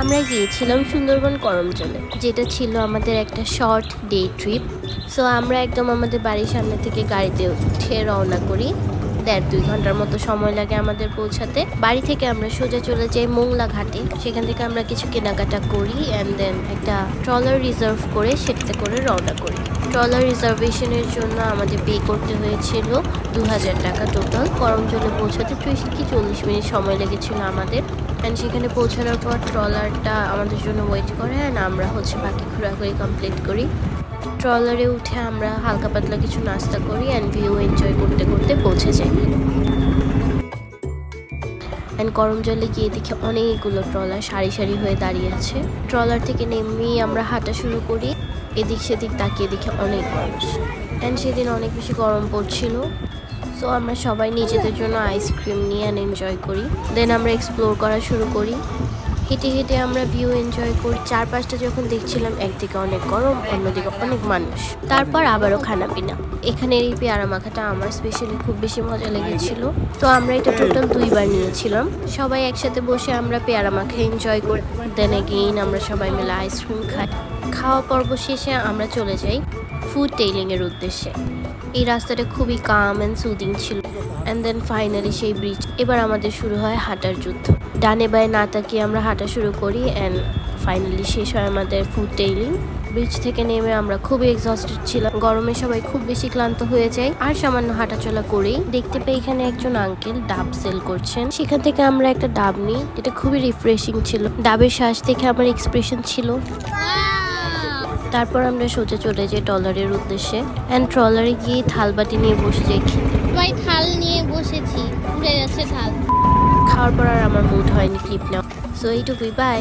আমরা গিয়েছিলাম সুন্দরবন করমজলে, যেটা ছিল আমাদের একটা শর্ট ডে ট্রিপ। সো আমরা একদম আমাদের বাড়ির সামনে থেকে গাড়িতে উঠে রওনা করি। 1.5-2 ঘন্টার মতো সময় লাগে আমাদের পৌঁছাতে। বাড়ি থেকে আমরা সোজা চলে যাই মোংলা ঘাটে। সেখান থেকে আমরা কিছু কেনাকাটা করি অ্যান্ড দেন একটা ট্রলার রিজার্ভ করে সেটাতে করে রওনা করি। ট্রলার রিজার্ভেশনের জন্য আমাদের পে করতে হয়েছিল 2000 টাকা টোটাল। করমজলে পৌঁছাতে 30-40 মিনিট সময় লেগেছিল আমাদের। অ্যান্ড সেখানে পৌঁছানোর পর ট্রলারটা আমাদের জন্য ওয়েট করে অ্যান্ড আমরা বাকি ঘোরাঘুরি কমপ্লিট করি। ট্রলারে উঠে আমরা হালকা পাতলা কিছু নাস্তা করি অ্যান্ড ভিউ এনজয় করতে করতে পৌঁছে যাই। অ্যান্ড করমজলে গিয়ে দেখি অনেকগুলো ট্রলার সারি সারি হয়ে দাঁড়িয়ে আছে। ট্রলার থেকে নেমেই আমরা হাঁটা শুরু করি। এদিক সেদিক তাকিয়ে দেখি অনেক মানুষ। অ্যান্ড সেদিন অনেক বেশি গরম পড়ছিল। সো আমরা সবাই নিজেদের জন্য আইসক্রিম নিয়ে অ্যান্ড এনজয় করি। দেন আমরা এক্সপ্লোর করা শুরু করি। হেঁটে হেঁটে আমরা ভিউ এনজয় করি। চারপাশটা যখন দেখছিলাম, একদিকে অনেক গরম, অন্যদিকে অনেক মানুষ। তারপর আবারও খানা পিনা। এখানের এই পেয়ারা মাখাটা আমার স্পেশালি খুব বেশি মজা লেগেছিল। তো আমরা এটা টোটাল 2বার নিয়েছিলাম। সবাই একসাথে বসে আমরা পেয়ারা মাখা এনজয় করি। দেন এগেইন আমরা সবাই মিলে আইসক্রিম খাই। খাওয়া পর্ব শেষে আমরা চলে যাই ফুড টেইলিংয়ের উদ্দেশ্যে। এই রাস্তাটা খুবই কাম অ্যান্ড সুদিং ছিল। অ্যান্ড দেন ফাইনালি সেই ব্রিজ। এবার আমাদের শুরু হয় হাঁটার যুদ্ধ। ডানে বায়ে না তাকিয়ে আমরা হাঁটা শুরু করি অ্যান্ড ফাইনালি শেষ হয় আমাদের ফুড টেইলিং। ব্রিজ থেকে নেমে আমরা খুবই এক্সস্টেড ছিলাম। গরমে সবাই খুব বেশি ক্লান্ত হয়ে যায়। আর সামান্য হাঁটাচলা করেই দেখতে পাই এখানে একজন আঙ্কেল ডাব সেল করছেন। সেখান থেকে আমরা একটা ডাব নিই। এটা খুবই রিফ্রেশিং ছিল। ডাবের শ্বাস দেখে আমার এক্সপ্রেশন ছিল। তারপর আমরা সোজা চলে যাই ট্রলারের উদ্দেশ্যে অ্যান্ড ট্রলারে গিয়ে থালবাটি নিয়ে বসে যাই খেতে। ভাই থাল নিয়ে বসেছি, পুড়ে যাচ্ছে থাল। খাওয়ার পর আর আমার মুড হয়নি ক্লিপ নেওয়া। সো এইটুকুই, বাই।